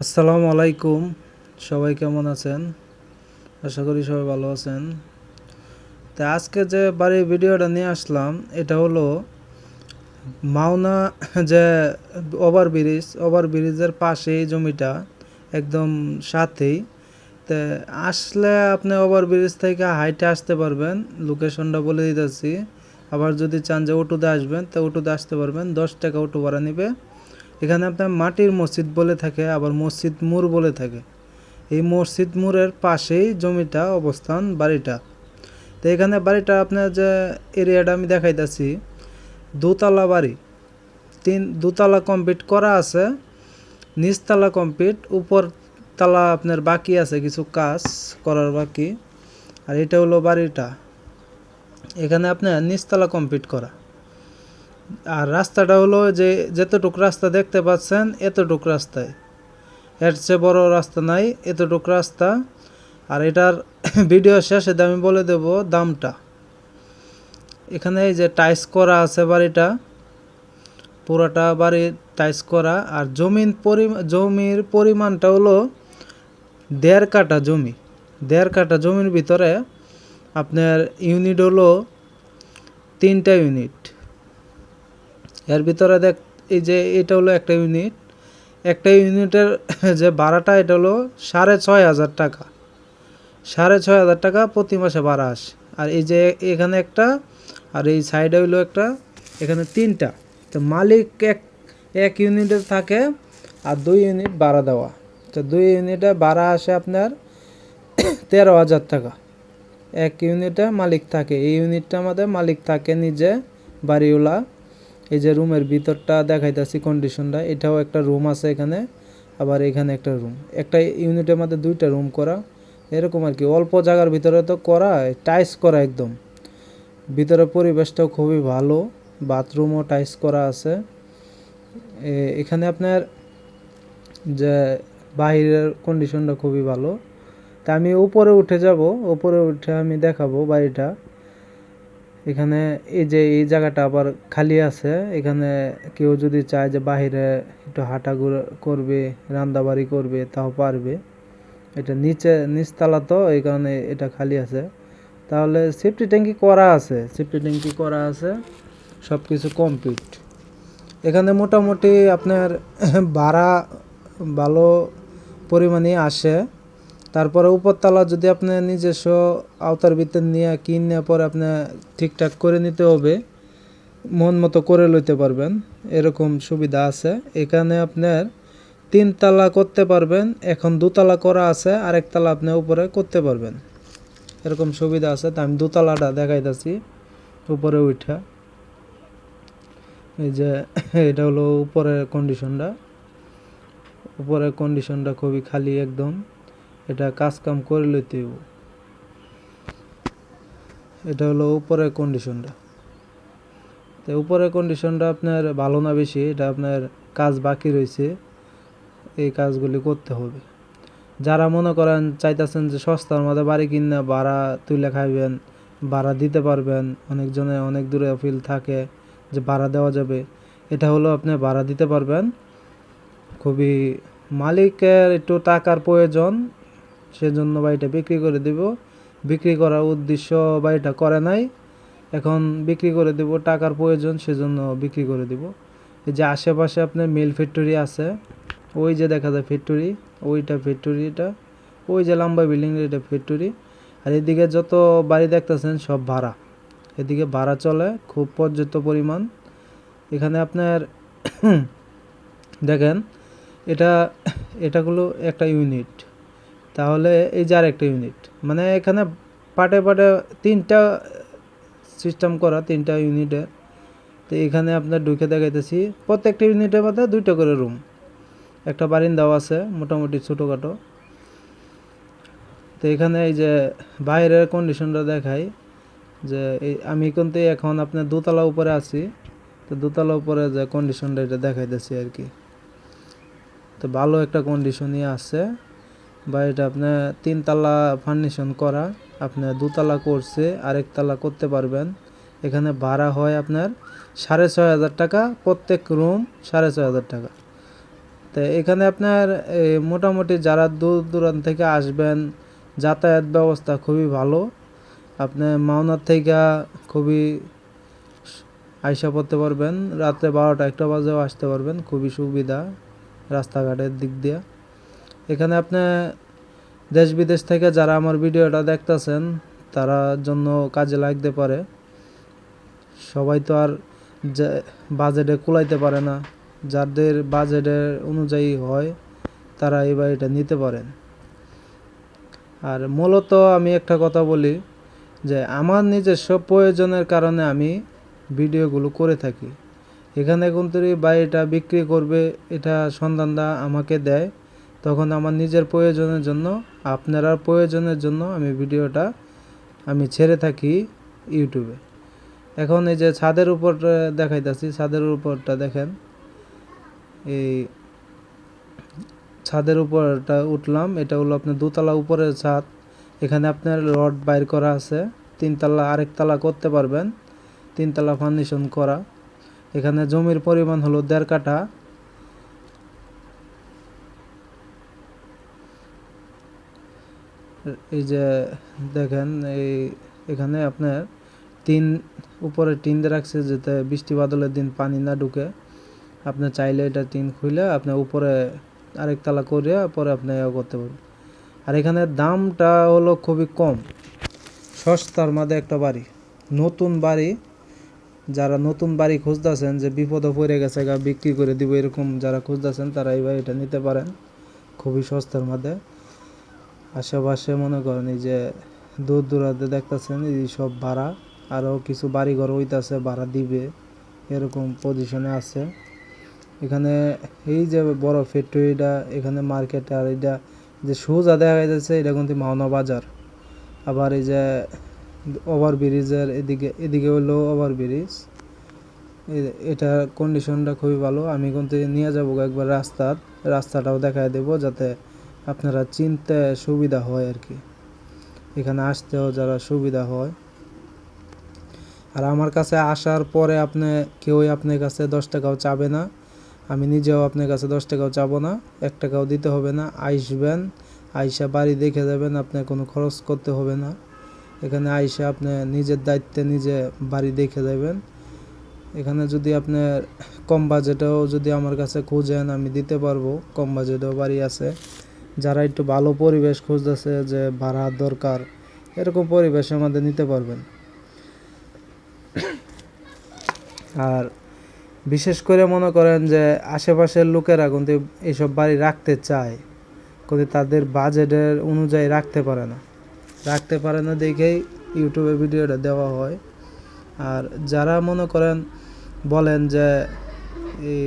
আসসালামু আলাইকুম। সবাই কেমন আছেন? আশা করি সবাই ভালো আছেন। তো আজকে যে বাড়ির ভিডিওটা নিয়ে আসলাম, এটা হলো মাওনা যে ওভারব্রিজের পাশেই জমিটা, একদম সাথেই। তো আসলে আপনি ওভারব্রিজ থেকে হাইটে আসতে পারবেন, লোকেশনটা বলে দিতেছি। আবার যদি চান যে অটোতে আসবেন, তো অটোতে আসতে পারবেন, 10 টাকা অটো ভাড়া নেবে। এখানে আপনার মাটির মসজিদ বলে থাকে, আবার মসজিদ মুর বলে থাকে। এই মসজিদ মুরের পাশেই জমিটা অবস্থান, বাড়িটা। তো এখানে বাড়িটা আপনার যে এরিয়াটা আমি দেখাইতেছি, দোতলা বাড়ি। দোতলা কমপ্লিট করা আছে, নিচতলা কমপ্লিট, উপর তালা আপনার বাকি আছে, কিছু কাজ করার বাকি। আর এটা হলো বাড়িটা। এখানে আপনার নিচতলা কমপ্লিট করা। আর রাস্তাটা হলো যে যতটুক রাস্তা দেখতে পাচ্ছেন, এতটুক রাস্তায়, এর চেয়ে বড় রাস্তা নাই, এতটুক রাস্তা। আর এটার ভিডিও শেষে আমি বলে দেব দামটা। এখানে এই যে টাইস করা আছে বাড়িটা, পুরোটা বাড়ি টাইস করা। আর জমির পরিমাণটা হলো 1.5 কাঠা জমি। 1.5 কাঠা জমির ভিতরে আপনার ইউনিট হলো 3টা ইউনিট। এর ভিতরে এই যে এটা হলো একটা ইউনিট। একটা ইউনিটের যে ভাড়াটা, এটা হলো 6,500 টাকা। 6,500 টাকা প্রতি মাসে ভাড়া আসে। আর এই যে এখানে একটা, আর এই সাইডে হইলো একটা, এখানে 3টা। তো মালিক এক ইউনিটে থাকে, আর 2 ইউনিট ভাড়া দেওয়া। তো 2 ইউনিটে ভাড়া আসে আপনার 13,000 টাকা। এক ইউনিটে মালিক থাকে, এই ইউনিটটা আমাদের মালিক থাকে নিজে, বাড়িওয়ালা। এই যে রুমের ভিতরটা দেখাইতেছি কন্ডিশনটা, এটাও একটা রুম আছে এখানে, আবার এখানে একটা রুম। একটা ইউনিটের মধ্যে 2টা রুম করা, এরকম আর কি। অল্প জায়গার ভিতরে তো করা, টাইস করা একদম। ভিতরে পরিবেশটাও খুবই ভালো, বাথরুমও টাইস করা আছে। এখানে আপনার যে বাইরের কন্ডিশনটা খুবই ভালো। তা আমি উপরে উঠে যাব, উপরে উঠে আমি দেখাবো বাড়িটা। এখানে এই যে এই জায়গাটা আবার খালি আছে, এখানে কেউ যদি চায় যে বাহিরে একটু হাঁটাঘুরা করবে, রান্দাবাড়ি করবে, তাও পারবে। এটা নিচতলা তো, এই কারণে এটা খালি আছে। তাহলে সেফটি ট্যাঙ্কি করা আছে, সব কিছু কমপ্লিট। এখানে মোটামুটি আপনার ভাড়া ভালো পরিমাণে আসে। তারপরে উপরতলা যদি আপনি নিজস্ব আওতার ভিতর নিয়ে কিনে পরে আপনি ঠিকঠাক করে নিতে হবে, মন মতো করে লইতে পারবেন, এরকম সুবিধা আছে। এখানে আপনার 3 তলা করতে পারবেন, এখন 2তলা করা আছে, আরেকতলা আপনি উপরে করতে পারবেন, এরকম সুবিধা আছে। তা আমি 2তলাটা দেখাইতেছি উপরে উঠা। এই যে এটা হলো উপরের কন্ডিশনটা খুবই খালি একদম। এটা কাজ কাম করে লইতে হইব। এটা হলো উপরের কন্ডিশনটা। তো উপরের কন্ডিশনটা আপনার ভালো না বেশি, এটা আপনার কাজ বাকি রয়েছে, এই কাজগুলি করতে হবে। যারা মনে করেন চাইতেছেন যে সস্তার মধ্যে বাড়ি কিনে ভাড়া তুলে খাইবেন, ভাড়া দিতে পারবেন, অনেকজনে অনেক দূরে ফিল থাকে যে ভাড়া দেওয়া যাবে, এটা হলো আপনি ভাড়া দিতে পারবেন। খুবই মালিকের একটু টাকার প্রয়োজন, সেজন্য বাড়িটা বিক্রি করে দিব। বিক্রি করার উদ্দেশ্য বাড়িটা করে নাই, এখন বিক্রি করে দেব, টাকার প্রয়োজন সেজন্য বিক্রি করে দিব। এই যে আশেপাশে আপনার মিল ফ্যাক্টরি আছে, ওই যে দেখা যায় ফ্যাক্টরি, ওইটা ফ্যাক্টরিটা, ওই যে লম্বা বিল্ডিং, এটা ফ্যাক্টরি। আর এদিকে যত বাড়ি দেখতেছেন সব ভাড়া, এদিকে ভাড়া চলে খুব পর্যাপ্ত পরিমাণ। এখানে আপনার দেখেন, এটা এটাগুলো একটা ইউনিট, তাহলে এই যে আর একটা ইউনিট, মানে এখানে পাটে পাটে 3টা সিস্টেম করা, 3টা ইউনিটের। তো এখানে আপনার ঢুকে দেখাইতেছি, প্রত্যেকটা ইউনিটের মধ্যে 2টা করে রুম, একটা বারিন্দাও আছে মোটামুটি ছোটোখাটো। তো এখানে এই যে বাইরের কন্ডিশনটা দেখাই, যে আমি কিন্তু এখন আপনার 2তলা উপরে আছি। তো 2তলা উপরে যে কন্ডিশনটা এটা দেখাইতেছি আর কি। তো ভালো একটা কন্ডিশনই আছে বাড়িটা। আপনার 3তলা ফার্নিশন করা, আপনার 2তলা করছে, আরেকতলা করতে পারবেন। এখানে ভাড়া হয় আপনার 6,500 টাকা, প্রত্যেক রুম 6,500 টাকা। তো এখানে আপনার মোটামুটি যারা দূর দূরান্ত থেকে আসবেন যাতায়াত ব্যবস্থা খুবই ভালো। আপনি মাওনার থেকে খুবই আইসা পড়তে পারবেন, রাত্রে 12টা 1টা বাজেও আসতে পারবেন, খুবই সুবিধা রাস্তাঘাটের দিক দিয়ে। এখানে আপনি দেশ বিদেশ থেকে যারা আমার ভিডিওটা দেখতেছেন তারা জন্য কাজে লাগতে পারে। সবাই তো আর বাজেটে কুলাইতে পারে না, যাদের বাজেটের অনুযায়ী হয় তারা এই বাড়িটা নিতে পারেন। আর মূলত আমি একটা কথা বলি যে আমার নিজস্ব প্রয়োজনের কারণে আমি ভিডিওগুলো করে থাকি। এখানে কিন্তু বাড়িটা বিক্রি করবে এটা সন্ধানটা আমাকে দেয়, তখন আমার নিজের প্রয়োজনের জন্য আপনারা প্রয়োজনের জন্য আমি ভিডিওটা আমি ছেড়ে থাকি ইউটিউবে। এখন এই যে ছাদের উপর দেখাইতেছি, ছাদের উপরটা দেখেন, এই ছাদের উপরটা উঠলাম, এটা হলো আপনার দোতলা উপরের ছাদ। এখানে আপনার রড বাইর করা আছে, 3 তলা আরেকতলা করতে পারবেন, 3 তলা ফাউন্ডেশন করা। এখানে জমির পরিমাণ হলো 1.5 কাঠা। এই যে দেখেন এখানে আপনার উপরে টিন দিয়ে রাখছে যাতে বৃষ্টি বাদলের দিন পানি না ঢুকে। আপনি চাইলে এটা টিন খুলে আপনি উপরে আরেকতলা করে পরে আপনি করতে পারবেন। আর এখানে দামটা হলো খুবই কম, সস্তার মধ্যে একটা বাড়ি, নতুন বাড়ি। যারা নতুন বাড়ি খুঁজতেছেন যে বিপদে পড়ে গেছে গা বিক্রি করে দিব এরকম যারা খুঁজতেছেন তারা এই বাড়িটা নিতে পারেন খুবই সস্তার মধ্যে। আশেপাশে মনে করেন এই যে দূর দূরান্তে দেখতেছেন এই সব ভাড়া, আরও কিছু বাড়িঘর হইতাছে ভাড়া দিবে এরকম পজিশনে আছে। এখানে এই যে বড় ফ্যাক্টরিটা, এখানে মার্কেট, আর এটা যে সোজা দেখা যাচ্ছে এটা কিন্তু মাওনা বাজার। আবার এই যে ওভারব্রিজের এদিকে হলো ওভারব্রিজ, এটা কন্ডিশনটা খুবই ভালো। আমি কিন্তু নিয়ে যাবো একবার রাস্তাটাও দেখায় দেবো যাতে আপনারা চিনতে সুবিধা হয় আর কি, এখানে আসতেও যারা সুবিধা হয়। আর আমার কাছে আসার পরে কেউই আপনার কাছে 10 টাকাও চাবে না, আমি নিজেও আপনার কাছে 10 টাকাও চাবো না, 1 টাকাও দিতে হবে না। আসবেন, আইসা বাড়ি দেখে যাবেন, আপনার কোনো খরচ করতে হবে না। এখানে আইসা আপনি নিজের দায়িত্বে নিজে বাড়ি দেখে যাবেন। এখানে যদি আপনার কম বাজেটেও যদি আমার কাছে খুঁজেন আমি দিতে পারবো, কম বাজেটেও বাড়ি আছে। যারা একটু ভালো পরিবেশ খুঁজতেছে যে ভাড়া দরকার এরকম পরিবেশে আমাদের নিতে পারবেন। আর বিশেষ করে মনে করেন যে আশেপাশের লোকেরা কিন্তু এইসব বাড়ি রাখতে চায়, কিন্তু তাদের বাজেটের অনুযায়ী রাখতে পারে না দেখেই ইউটিউবে ভিডিওটা দেওয়া হয়। আর যারা মনে করেন বলেন যে এই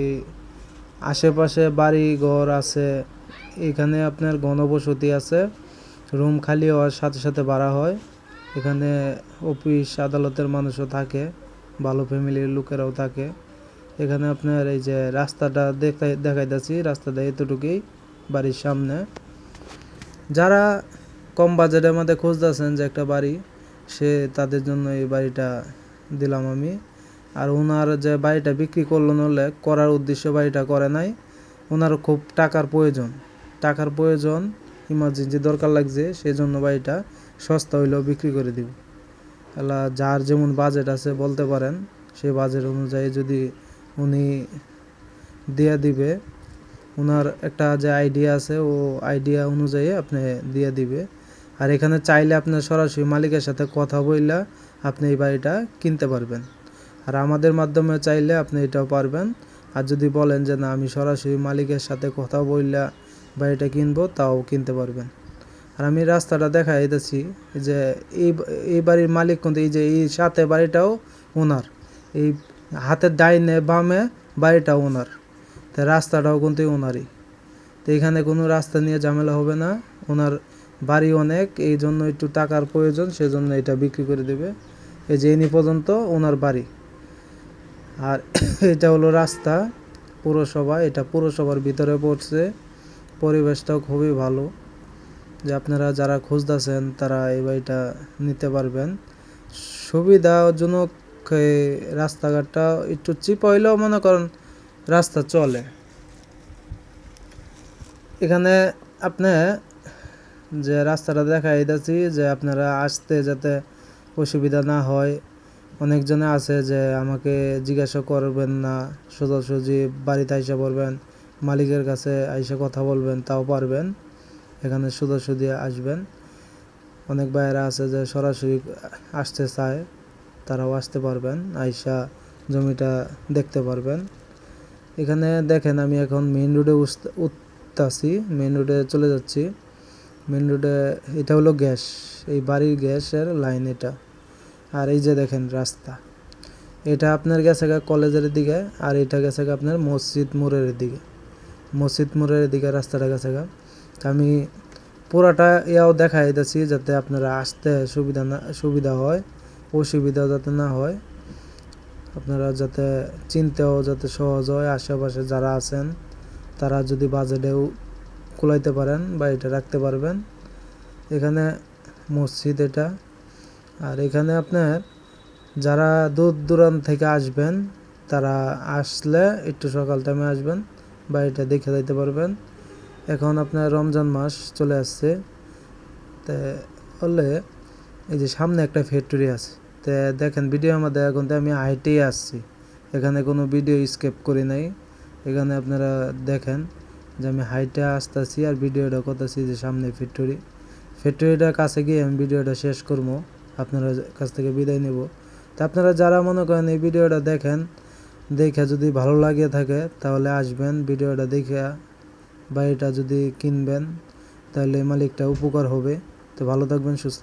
আশেপাশে বাড়ি ঘর আছে, এখানে আপনার ঘনবসতি আছে, রুম খালি হওয়ার সাথে সাথে ভাড়া হয়, এখানে অফিস আদালতের মানুষও থাকে, ভালো ফ্যামিলির লোকেরাও থাকে। এখানে আপনার এই যে রাস্তাটা দেখাইতেছি, রাস্তাটা এতটুকুই বাড়ির সামনে। যারা কম বাজেটের মধ্যে খুঁজতেছেন যে একটা বাড়ি, তাদের জন্য এই বাড়িটা দিলাম আমি। আর ওনার যে বাড়িটা বিক্রি করলো নলে করার উদ্দেশ্যে বাড়িটা করে নাই, ওনার খুব টাকার প্রয়োজন ইমার্জেন্সি দরকার লাগছে, সেই জন্য বাড়িটা সস্তা হইলেও বিক্রি করে দিব। এলা যার যেমন বাজেট আছে বলতে পারেন, সেই বাজেট অনুযায়ী যদি উনি দিয়ে দিবে, ওনার একটা যে আইডিয়া আছে ও আইডিয়া অনুযায়ী আপনি দিয়ে দিবে। আর এখানে চাইলে আপনি সরাসরি মালিকের সাথে কথা বইলা আপনি এই বাড়িটা কিনতে পারবেন। আর আমাদের মাধ্যমে চাইলে আপনি এটাও পারবেন। আর যদি বলেন যে না আমি সরাসরি মালিকের সাথে কথা বইলা বাড়িটা কিনবো, তাও কিনতে পারবেন। আর আমি রাস্তাটা দেখাই দিতেছি যে এই বাড়ির মালিক কিন্তু এই যে এই সাথে বাড়িটাও ওনার, এই হাতের ডাইনে বামে বাড়িটাও ওনার, তাই রাস্তাটাও কিন্তু ওনারই। তো এখানে কোনো রাস্তা নিয়ে ঝামেলা হবে না, ওনার বাড়ি অনেক, এই জন্য একটু টাকার প্রয়োজন, সেজন্য এটা বিক্রি করে দেবে। এই যে ইনি পর্যন্ত ওনার বাড়ি। আর এটা হলো রাস্তা পুরসভা, এটা পুরসভার ভিতরে পড়ছে, পরিবেশটাও খুবই ভালো। যে আপনারা যারা খুঁজতেছেন তারা এই বাড়িটা নিতে পারবেন। সুবিধাজনক রাস্তাঘাটটা একটু চিপ হইলেও মনে করেন রাস্তা চলে। এখানে আপনি যে রাস্তাটা দেখাই দিচ্ছি যে আপনারা আসতে যাতে অসুবিধা না হয়। অনেকজনে আছে যে আমাকে জিজ্ঞাসা করবেন না, সোজাসুজি বাড়িতে আইসা পড়বেন, মালিকের কাছে আইসা কথা বলবেন, তাও পারবেন। এখানে সোজাসুজি আসবেন। অনেক ভাইয়েরা আছে যে সরাসরি আসতে চায়, তারাও আসতে পারবেন, আইসা জমিটা দেখতে পারবেন। এখানে দেখেন আমি এখন মেইন রোডে উঠতাছি, মেইন রোডে চলে যাচ্ছি। মেইন রোডে এটা হলো গ্যাস, এই বাড়ির গ্যাসের লাইন এটা। আর এই যে দেখেন রাস্তা, এটা আপনার গেছে গা কলেজের দিকে, আর এটা গেছে গা আপনার মসজিদ মোড়ের দিকে। মসজিদ মোড়ের দিকে রাস্তাটা গেছে গা। আমি পুরাটা ইয়াও দেখাই দিচ্ছি যাতে আপনারা আসতে সুবিধা হয়, অসুবিধা যাতে না হয়, আপনারা যাতে চিনতেও যাতে সহজ হয়। আশেপাশে যারা আছেন তারা যদি বাজেটেও কুলাইতে পারেন বা এটা রাখতে পারবেন। এখানে মসজিদ এটা। আর এখানে আপনার যারা দূর দূরান্ত থেকে আসবেন তারা আসলে একটু সকাল টাইমে আসবেন বা এটা দেখে যাইতে পারবেন। এখন আপনার রমজান মাস চলে আসছে, তে হলে এই যে সামনে একটা ফ্যাক্টরি আছে। তে দেখেন ভিডিওর মধ্যে এখন তো আমি হাইটেই আসছি, এখানে কোনো ভিডিও স্কিপ করি নাই। এখানে আপনারা দেখেন যে আমি হাইটে আসতেছি আর ভিডিওটা করতেছি যে সামনে ফ্যাক্টরিটার কাছে গিয়ে আমি ভিডিওটা শেষ করবো, আপনারা কাছ থেকে বিদায় নেব। তা আপনারা যারা মনে করেন এই ভিডিওটা দেখে যদি ভালো লাগে থাকে তাহলে আসবেন, ভিডিওটা দেখে বাড়িটা যদি কিনবেন তাহলে মালিকটা উপকার হবে। তো ভালো থাকবেন, সুস্থ